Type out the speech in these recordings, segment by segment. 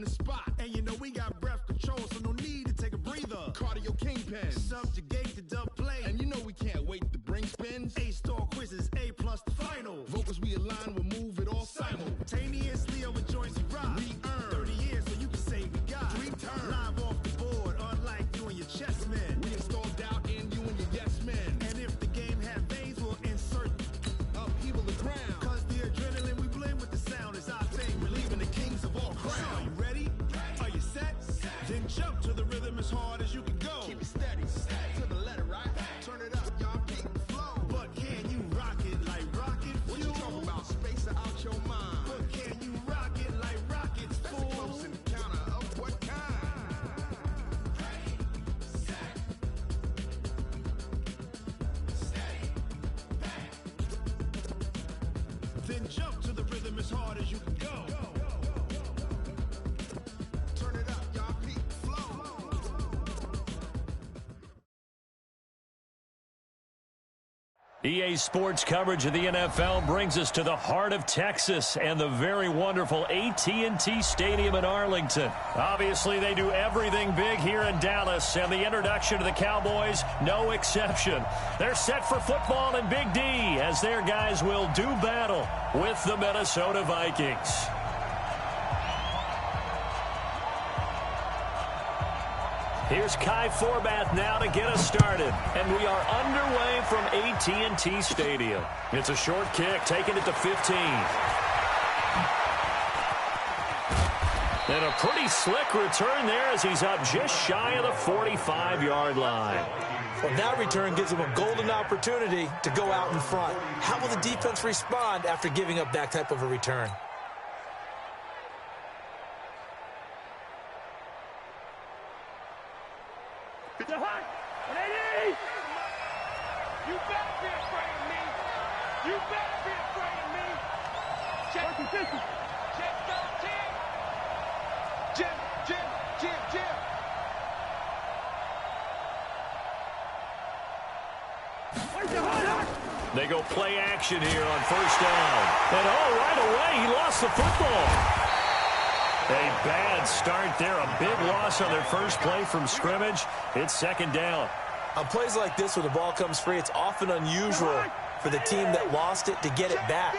the spot. And you know we got breath control, so no need to take a breather. Cardio kingpin, subjugate the dub play. And you know we can't wait to bring spins. A-star quizzes, A+ the final. Vocals we align, we'll move it all simultaneously over joints we rock. We earn 30 years, so you can say we got 3 turns. Live off the board, unlike you and your chess men. We install doubt in you and your yes men. And if the game had veins, we'll insert upheaval the ground. Cause the adrenaline we blend with the sound is our thing. We're leaving the kings of all crowns. So are you ready? Are you set? Then jump to the rhythm as hard as you can go. Keep it steady, to the letter, right? Turn it up, y'all, keep the flow. But can you rock it like rocket fuel? What you talking about? Space out your mind. But can you rock it like rockets, fool? That's a close encounter of what kind? Ready, set, steady, bang. Then jump to the rhythm as hard as you can go. Turn it up, y'all, keep the flow. EA Sports coverage of the NFL brings us to the heart of Texas and the very wonderful AT&T Stadium in Arlington. Obviously, they do everything big here in Dallas, and the introduction to the Cowboys, no exception. They're set for football in Big D as their guys will do battle with the Minnesota Vikings. Here's Kai Forbath now to get us started. And we are underway from AT&T Stadium. It's a short kick, taking it to 15. And a pretty slick return there as he's up just shy of the 45-yard line. Well, that return gives him a golden opportunity to go out in front. How will the defense respond after giving up that type of a return? You better be afraid of me. You better be afraid of me. Check 13. Jim. They go play action here on first down. And right away, he lost the football. A bad start there. A big loss on their first play from scrimmage. It's second down. On plays like this where the ball comes free, it's often unusual for the team that lost it to get it back.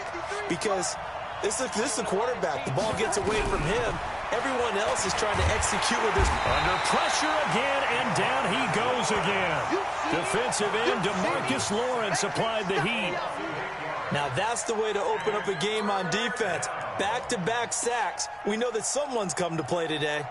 Because this is the quarterback. The ball gets away from him. Everyone else is trying to execute with this. Under pressure again, and down he goes again. Defensive end DeMarcus Lawrence applied the heat. Now that's the way to open up a game on defense. Back-to-back sacks. We know that someone's come to play today.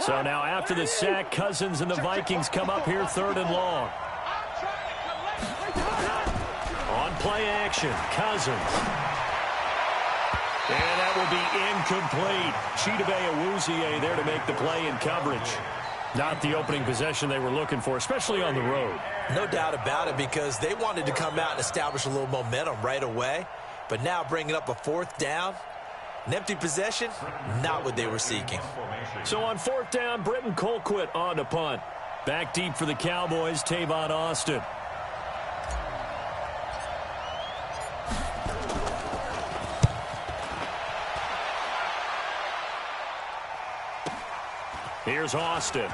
So now after the sack, Cousins and the Vikings come up here third and long. On play action, Cousins. And that will be incomplete. Chidobe Awuzie there to make the play in coverage. Not the opening possession they were looking for, especially on the road. No doubt about it, because they wanted to come out and establish a little momentum right away. But now bringing up a fourth down, an empty possession, not what they were seeking. So on fourth down, Britton Colquitt on to punt. Back deep for the Cowboys, Tavon Austin. Here's Austin.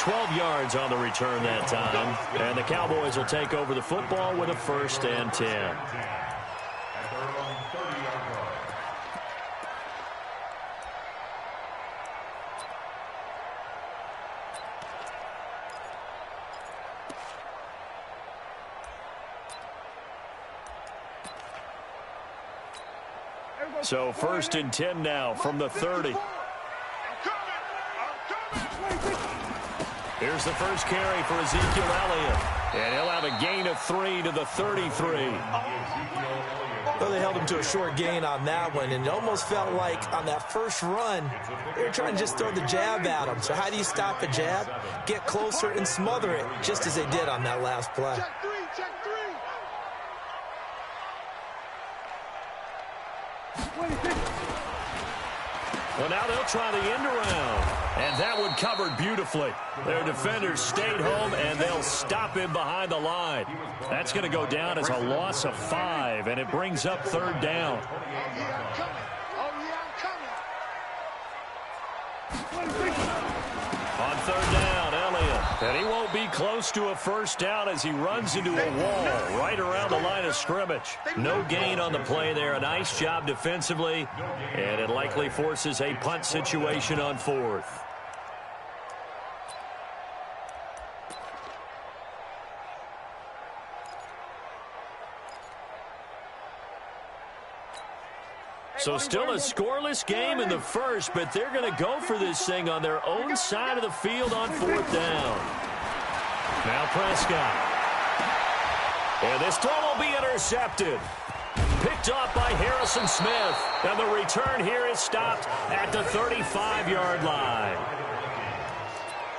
12 yards on the return that time. And the Cowboys will take over the football with a 1st and 10. So 1st and 10 now from the 30. Here's the first carry for Ezekiel Elliott. And he'll have a gain of 3 to the 33. Well, they held him to a short gain on that one, and it almost felt like on that first run, they were trying to just throw the jab at him. So how do you stop a jab? Get closer and smother it, just as they did on that last play. Well, now they'll try the end around. And that one covered beautifully. Their defenders stayed home, and they'll stop him behind the line. That's going to go down as a loss of 5, and it brings up third down. On third down, Elliott. And he won't be close to a first down as he runs into a wall right around the line of scrimmage. No gain on the play there. A nice job defensively. And it likely forces a punt situation on fourth. So still a scoreless game in the first, but they're going to go for this thing on their own side of the field on fourth down. Now Prescott. And this throw will be intercepted. Picked off by Harrison Smith. And the return here is stopped at the 35-yard line.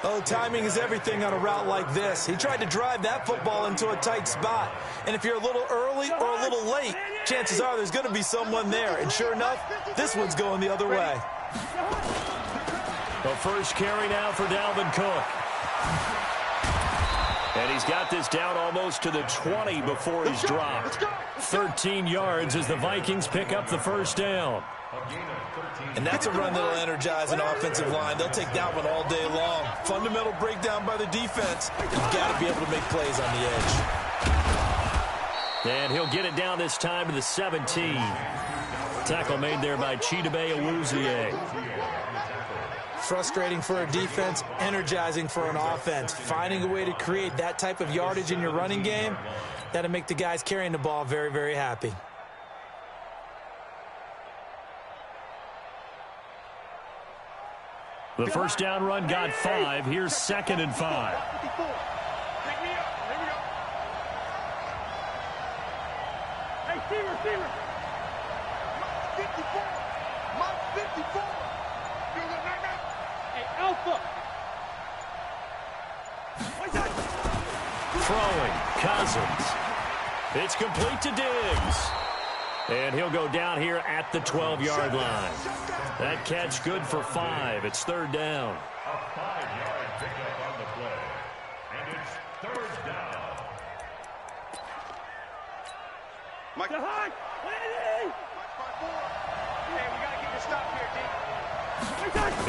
Oh, timing is everything on a route like this. He tried to drive that football into a tight spot. And if you're a little early or a little late, chances are there's going to be someone there. And sure enough, this one's going the other way. The first carry now for Dalvin Cook. And he's got this down almost to the 20 before he's dropped. 13 yards as the Vikings pick up the first down. And that's a run that'll energize an offensive line. They'll take that one all day long. Fundamental breakdown by the defense. You've got to be able to make plays on the edge. And he'll get it down this time to the 17. Tackle made there by Chidobe Awuzie. Frustrating for a defense, energizing for an offense. Finding a way to create that type of yardage in your running game, that'll make the guys carrying the ball very, very happy. The first down run got 5. Here's 2nd and 5. Hey, receiver. Mark 54. Mark 54. Hey, Alpha. Throwing, Cousins. It's complete to Diggs. And he'll go down here at the 12-yard line. That catch good for 5. It's third down. A 5-yard pickup on the play. And it's third down. Mike. Hey, we got to get this stop here, D.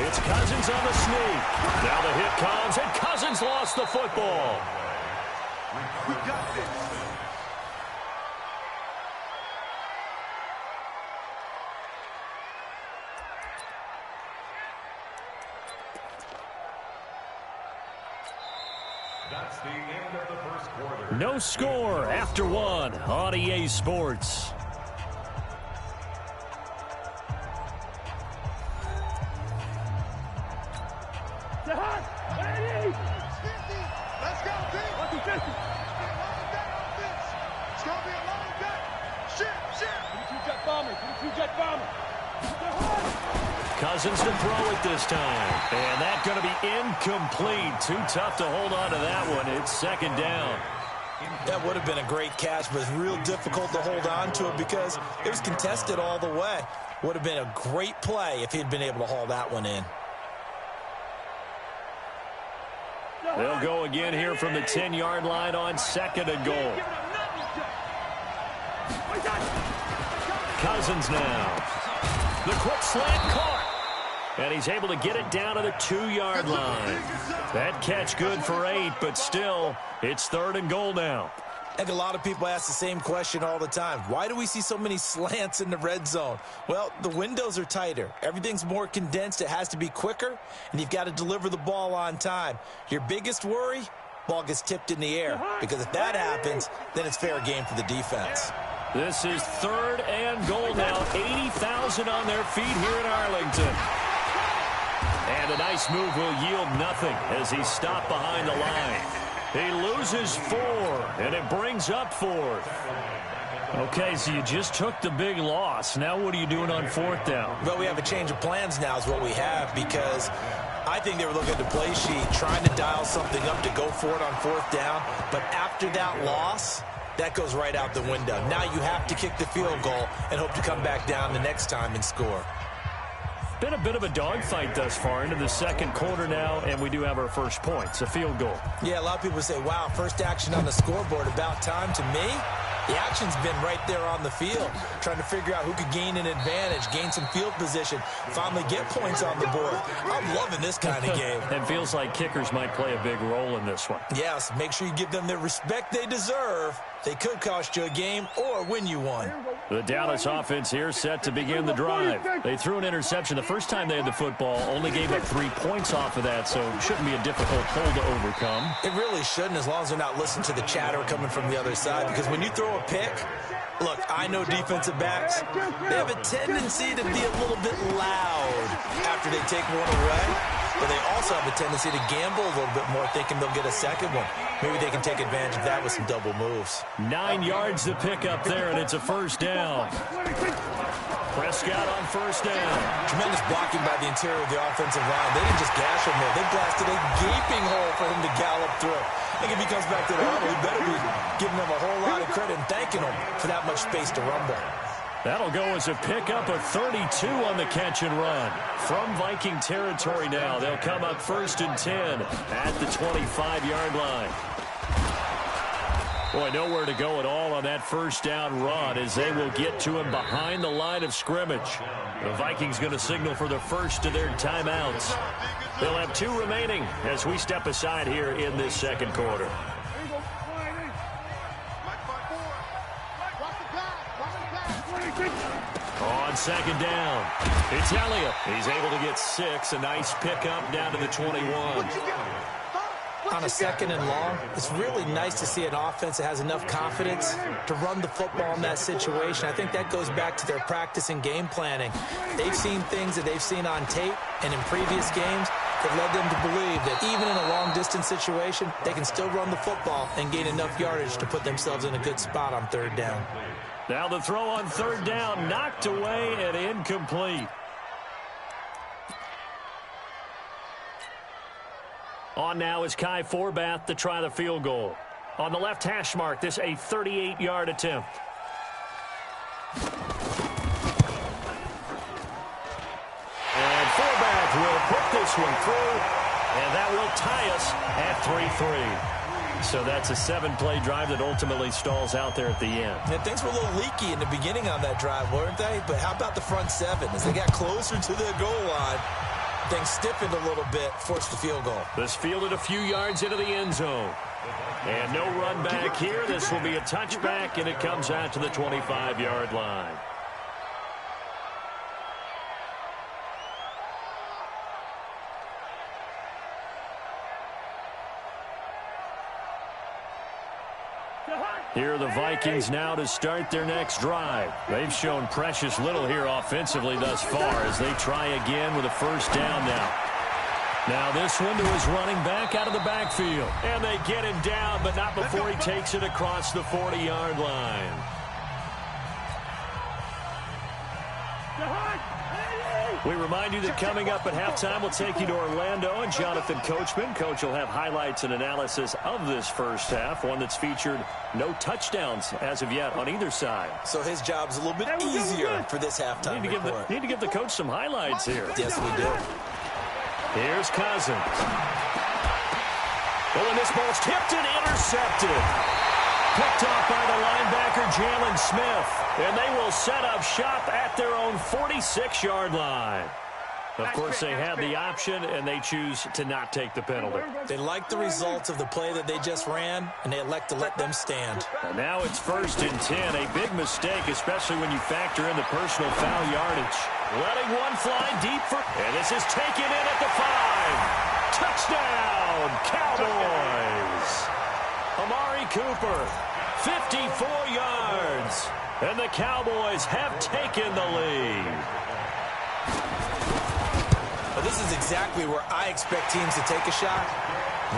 It's Cousins on the sneak. Now the hit comes, and Cousins lost the football. We got this. That's the end of the first quarter. No score after 1 on EA Sports. Let's go, team. It's going to be a long day. Shit. 22 jet bomber. Cousins to throw it this time. And that's going to be incomplete. Too tough to hold on to that one. It's second down. That would have been a great catch, but it's real difficult to hold on to it because it was contested all the way. Would have been a great play if he'd been able to haul that one in. They'll go again here from the 10-yard line on 2nd and goal. Cousins now. The quick slant caught. And he's able to get it down to the 2-yard line. That catch good for 8, but still, it's third and goal now. I think a lot of people ask the same question all the time. Why do we see so many slants in the red zone? Well, the windows are tighter. Everything's more condensed. It has to be quicker, and you've got to deliver the ball on time. Your biggest worry, ball gets tipped in the air, because if that happens, then it's fair game for the defense. This is third and goal now. 80,000 on their feet here in Arlington. And a nice move will yield nothing as he's stopped behind the line. He loses 4, and it brings up 4th. Okay, so you just took the big loss. Now what are you doing on 4th down? Well, we have a change of plans now is what we have, because I think they were looking at the play sheet, trying to dial something up to go for it on 4th down. But after that loss, that goes right out the window. Now you have to kick the field goal and hope to come back down the next time and score. Been a bit of a dogfight thus far into the second quarter now, and we do have our first points, a field goal. Yeah, a lot of people say, wow, first action on the scoreboard, about time. To me, the action's been right there on the field, trying to figure out who could gain an advantage, gain some field position, finally get points on the board. I'm loving this kind of game. It feels like kickers might play a big role in this one. Yes, make sure you give them the respect they deserve. They could cost you a game or win you one. The Dallas offense here set to begin the drive. They threw an interception the first time they had the football, only gave up 3 points off of that, so it shouldn't be a difficult hole to overcome. It really shouldn't, as long as they're not listening to the chatter coming from the other side, because when you throw a pick, look, I know defensive backs, they have a tendency to be a little bit loud after they take one away, but they also have a tendency to gamble a little bit more, thinking they'll get a second one. Maybe they can take advantage of that with some double moves. 9 yards to pick up there, and it's a first down. Prescott on first down. Tremendous blocking by the interior of the offensive line. They didn't just gash him there. They blasted a gaping hole for him to gallop through. I think if he comes back to the huddle, he better be giving them a whole lot of credit and thanking them for that much space to rumble. That'll go as a pickup of 32 on the catch and run. From Viking territory now, they'll come up 1st and 10 at the 25-yard line. Boy, nowhere to go at all on that first down run as they will get to him behind the line of scrimmage. The Vikings going to signal for the first of their timeouts. They'll have 2 remaining as we step aside here in this second quarter. On second down, it's Elliott. He's able to get 6. A nice pickup down to the 21. On a second and long, it's really nice to see an offense that has enough confidence to run the football in that situation. I think that goes back to their practice and game planning. They've seen things that they've seen on tape and in previous games that led them to believe that even in a long-distance situation, they can still run the football and gain enough yardage to put themselves in a good spot on third down. Now the throw on third down, knocked away and incomplete. On now is Kai Forbath to try the field goal. On the left hash mark, this a 38-yard attempt. And Forbath will put this one through, and that will tie us at 3-3. So that's a 7-play drive that ultimately stalls out there at the end. Yeah, things were a little leaky in the beginning on that drive, weren't they? But how about the front 7? As they got closer to the goal line, things stiffened a little bit, forced the field goal. This fielded a few yards into the end zone. And no run back here. This will be a touchback, and it comes out to the 25-yard line. Here are the Vikings now to start their next drive. They've shown precious little here offensively thus far as they try again with a first down now. Now this one to his running back out of the backfield. And they get him down, but not before he takes it across the 40-yard line. We remind you that coming up at halftime, we'll take you to Orlando and Jonathan Coachman. Coach will have highlights and analysis of this first half, one that's featured no touchdowns as of yet on either side. So his job's a little bit easier for this halftime report. Need to give the coach some highlights here. Yes, we do. Here's Cousins. Oh, and this ball's tipped and intercepted. Picked off by the linebacker, Jalen Smith. And they will set up shop at their own 46-yard line. Of course, they have the option, and they choose to not take the penalty. They like the results of the play that they just ran, and they elect to let them stand. And now it's 1st and 10. A big mistake, especially when you factor in the personal foul yardage. Letting one fly deep for... And this is taken in at the 5. Touchdown, Cowboys. Amari Cooper, 54 yards. And the Cowboys have taken the lead. Well, this is exactly where I expect teams to take a shot.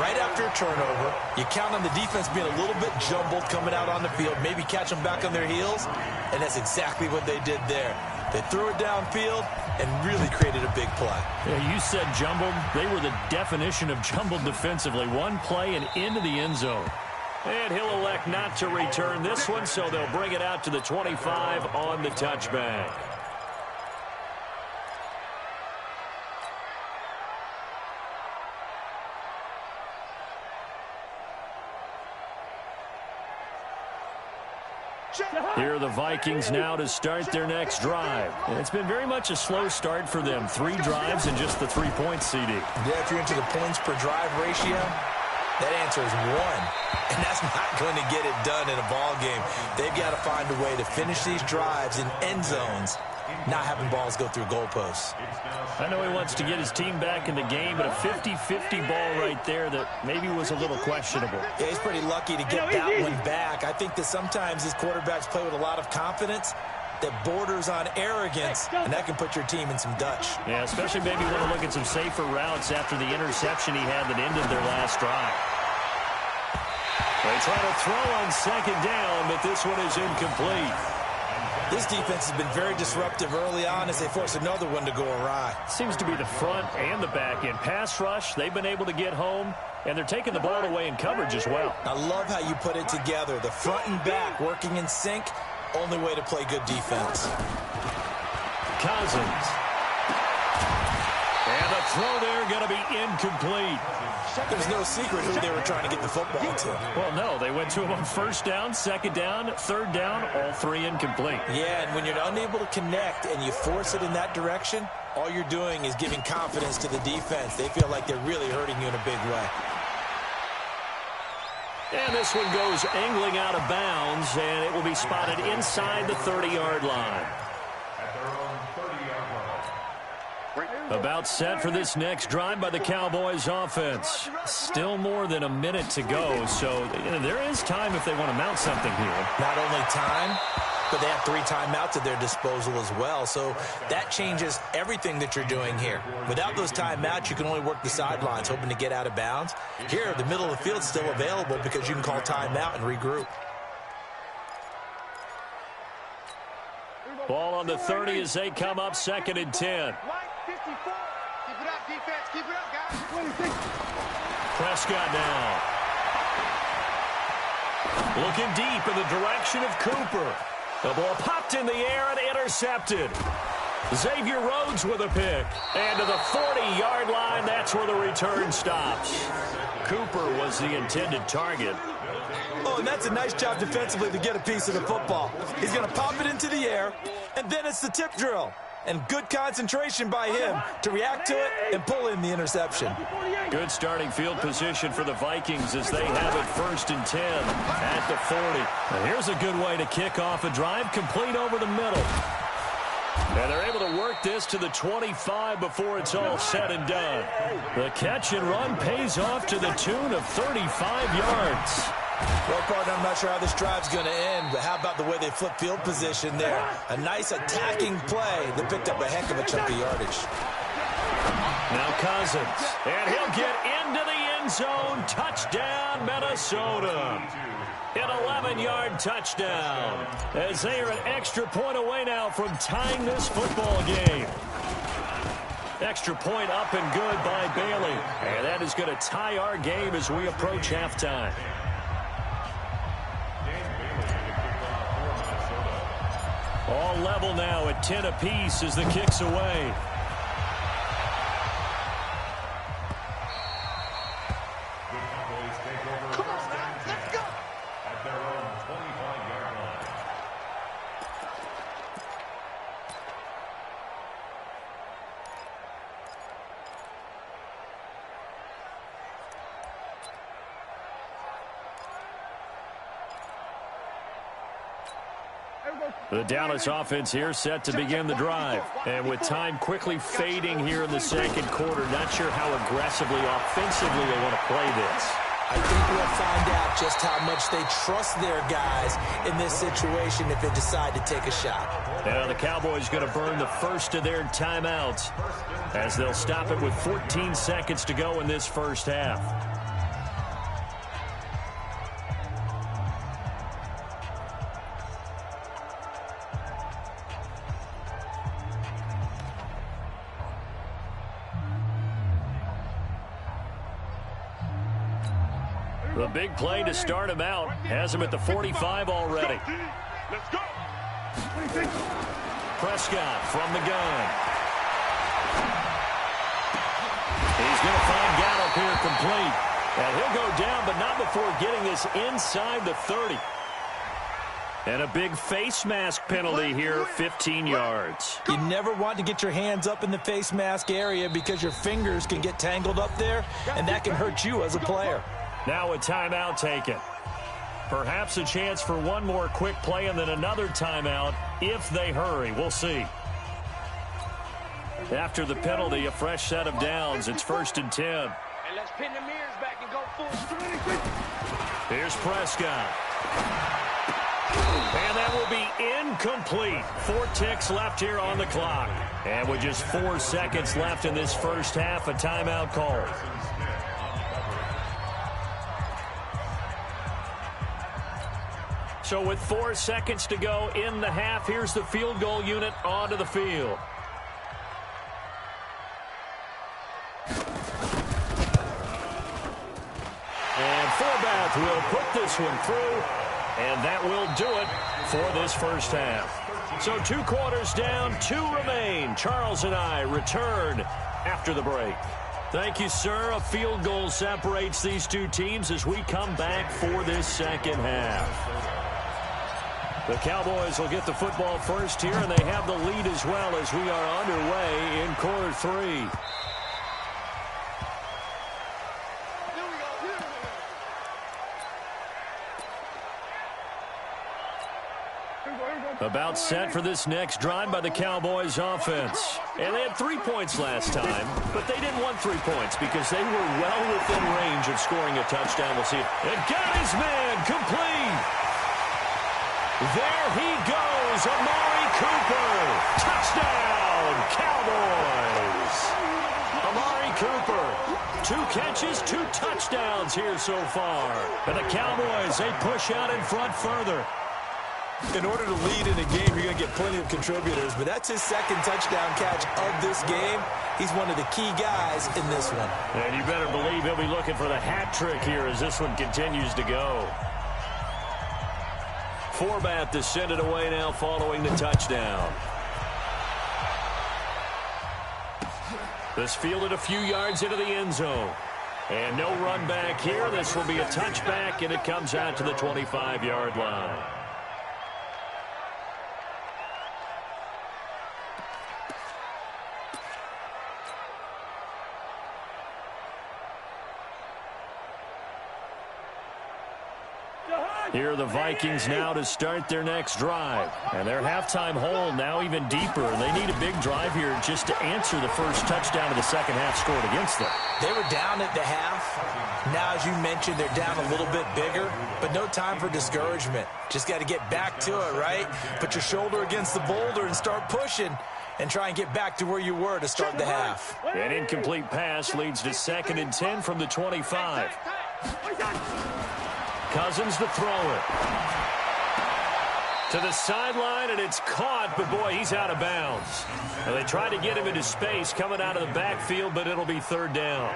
Right after a turnover, you count on the defense being a little bit jumbled coming out on the field, maybe catch them back on their heels, and that's exactly what they did there. They threw it downfield and really created a big play. Yeah, you said jumbled. They were the definition of jumbled defensively. One play and into the end zone. And he'll elect not to return this one, so they'll bring it out to the 25 on the touchback. Here are the Vikings now to start their next drive. And it's been very much a slow start for them. 3 drives and just the 3 points, CD. Yeah, if you're into the points per drive ratio, that answer is 1. And that's not going to get it done in a ball game. They've got to find a way to finish these drives in end zones, not having balls go through goalposts. I know he wants to get his team back in the game, but a 50-50 ball right there that maybe was a little questionable. Yeah, he's pretty lucky to get that one back. I think that sometimes his quarterbacks play with a lot of confidence that borders on arrogance, and that can put your team in some Dutch. Yeah, especially maybe want to look at some safer routes after the interception he had that ended their last drive. They try to throw on second down, but this one is incomplete. This defense has been very disruptive early on as they force another one to go awry. Seems to be the front and the back end. Pass rush, they've been able to get home, and they're taking the ball away in coverage as well. I love how you put it together. The front and back working in sync, only way to play good defense. Cousins. And the throw there going to be incomplete. There's no secret who they were trying to get the football to. Well, no, they went to him on first down, second down, third down, all 3 incomplete. Yeah, and when you're unable to connect and you force it in that direction, all you're doing is giving confidence to the defense. They feel like they're really hurting you in a big way. And this one goes angling out of bounds, and it will be spotted inside the 30-yard line. About set for this next drive by the Cowboys offense. Still more than a minute to go, so there is time if they want to mount something here. Not only time, but they have 3 timeouts at their disposal as well, so that changes everything that you're doing here. Without those timeouts, you can only work the sidelines, hoping to get out of bounds. Here, the middle of the field is still available because you can call timeout and regroup. Ball on the 30 as they come up 2nd and 10. Keep it up, defense. Keep it up, guys. Prescott now. Looking deep in the direction of Cooper. The ball popped in the air and intercepted. Xavier Rhodes with a pick. And to the 40-yard line, that's where the return stops. Cooper was the intended target. Oh, and that's a nice job defensively to get a piece of the football. He's going to pop it into the air, and then it's the tip drill. And good concentration by him to react to it and pull in the interception. Good starting field position for the Vikings as they have it 1st and 10 at the 40. And here's a good way to kick off a drive, complete over the middle. And they're able to work this to the 25 before it's all said and done. The catch and run pays off to the tune of 35 yards. Well, partner, I'm not sure how this drive's going to end, but how about the way they flip field position there? A nice attacking play that picked up a heck of a chunk of yardage. Now Cousins, and he'll get into the end zone. Touchdown, Minnesota. An 11-yard touchdown as they are an extra point away now from tying this football game. Extra point up and good by Bailey. And that is going to tie our game as we approach halftime. All level now at 10 apiece as the kick's away. Come on, guys, let's go. At their own 25-yard line. The Dallas offense here set to begin the drive. And with time quickly fading here in the 2nd quarter, not sure how aggressively, offensively they want to play this. I think we'll find out just how much they trust their guys in this situation if they decide to take a shot. Now the Cowboys going to burn the first of their timeouts as they'll stop it with 14 seconds to go in this first half. The big play to start him out has him at the 45 already. Let's go. Prescott from the gun. He's going to find Gallup here complete. And he'll go down, but not before getting this inside the 30. And a big face mask penalty here, 15 yards. You never want to get your hands up in the face mask area because your fingers can get tangled up there, and that can hurt you as a player. Now a timeout taken. Perhaps a chance for one more quick play and then another timeout if they hurry. We'll see. After the penalty, a fresh set of downs. It's 1st and 10. And let's pin the mirrors back and go full strength. Here's Prescott. And that will be incomplete. 4 ticks left here on the clock. And with just 4 seconds left in this first half, a timeout call. So with 4 seconds to go in the half, here's the field goal unit onto the field. And Forbath will put this one through. And that will do it for this first half. So 2 quarters down, 2 remain. Charles and I return after the break. Thank you, sir. A field goal separates these 2 teams as we come back for this second half. The Cowboys will get the football first here, and they have the lead as well as we are underway in quarter 3. About set for this next drive by the Cowboys offense. And they had 3 points last time, but they didn't want 3 points because they were well within range of scoring a touchdown. We'll see it. And got his man complete. There he goes, Amari Cooper. Touchdown, Cowboys. Amari Cooper. 2 catches, 2 touchdowns here so far. And the Cowboys, they push out in front further. In order to lead in a game, you're going to get plenty of contributors, but that's his 2nd touchdown catch of this game. He's one of the key guys in this one. And you better believe he'll be looking for the hat trick here as this one continues to go. Forbath to send it away now following the touchdown. This fielded a few yards into the end zone. And no run back here. This will be a touchback, and it comes out to the 25-yard line. Here are the Vikings now to start their next drive. And their halftime hole now even deeper. And they need a big drive here just to answer the first touchdown of the second half scored against them. They were down at the half. Now, as you mentioned, they're down a little bit bigger. But no time for discouragement. Just got to get back to it, right? Put your shoulder against the boulder and start pushing. And try and get back to where you were to start the half. An incomplete pass leads to 2nd and 10 from the 25. Cousins to throw it. To the sideline, and it's caught, but boy, he's out of bounds. Now, they tried to get him into space coming out of the backfield, but it'll be 3rd down.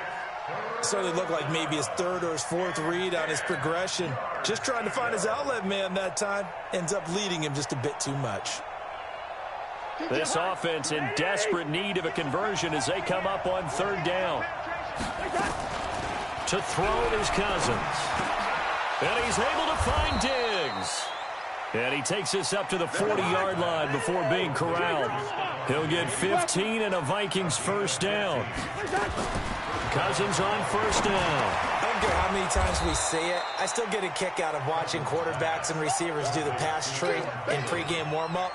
Certainly looked like maybe his 3rd or his 4th read on his progression. Just trying to find his outlet man that time. Ends up leading him just a bit too much. This offense in desperate need of a conversion as they come up on 3rd down. To throw it is Cousins. And he's able to find Diggs. And he takes this up to the 40-yard line before being corralled. He'll get 15 and a Vikings first down. Cousins on first down. I don't care how many times we say it. I still get a kick out of watching quarterbacks and receivers do the pass tree in pregame warm-up.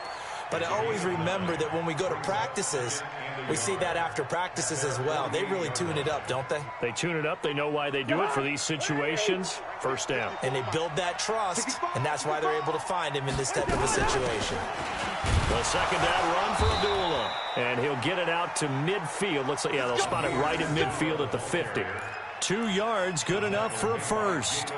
But I always remember that when we go to practices, we see that after practices as well. They really tune it up, don't they? They tune it up. They know why they do it for these situations. First down. And they build that trust, and that's why they're able to find him in this type of a situation. The 2nd down run for Abdullah. And he'll get it out to midfield. Looks like, yeah, they'll spot it right at midfield at the 50. 2 yards, good enough for a first.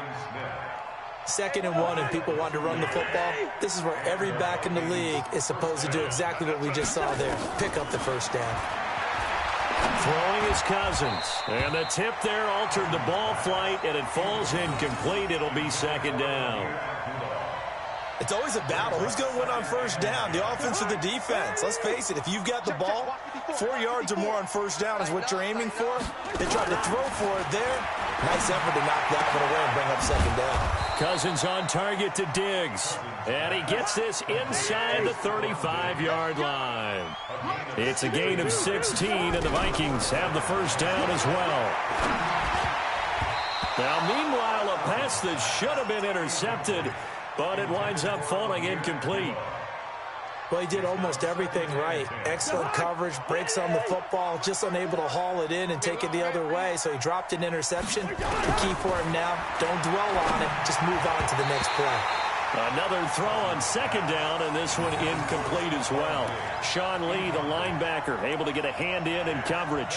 2nd and 1, and people want to run the football. This is where every back in the league is supposed to do exactly what we just saw there. Pick up the first down. Throwing is Cousins. And the tip there altered the ball flight, and it falls incomplete. It'll be second down. It's always a battle. Who's going to win on first down, the offense or the defense? Let's face it, if you've got the ball, 4 yards or more on first down is what you're aiming for. They tried to throw for it there. Nice effort to knock that one away and bring up second down. Cousins on target to Diggs. And he gets this inside the 35-yard line. It's a gain of 16, and the Vikings have the first down as well. Now, meanwhile, a pass that should have been intercepted, but it winds up falling incomplete. Well, he did almost everything right. Excellent coverage, breaks on the football, just unable to haul it in and take it the other way, so he dropped an interception. The key for him now, don't dwell on it, just move on to the next play. Another throw on second down, and this one incomplete as well. Sean Lee, the linebacker, able to get a hand in coverage.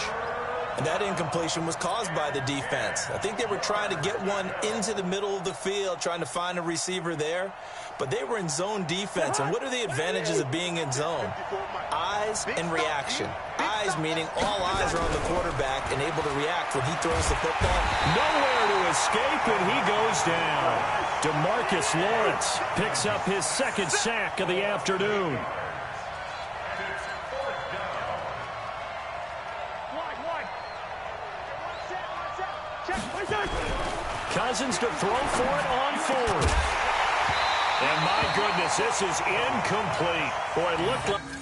And that incompletion was caused by the defense. I think they were trying to get one into the middle of the field, trying to find a receiver there. But they were in zone defense. And what are the advantages of being in zone? Eyes and reaction. Eyes meaning all eyes are on the quarterback and able to react when he throws the football. Nowhere to escape, and he goes down. DeMarcus Lawrence picks up his second sack of the afternoon. Cousins to throw for it on fourth. And my goodness, this is incomplete. Boy, it looked like...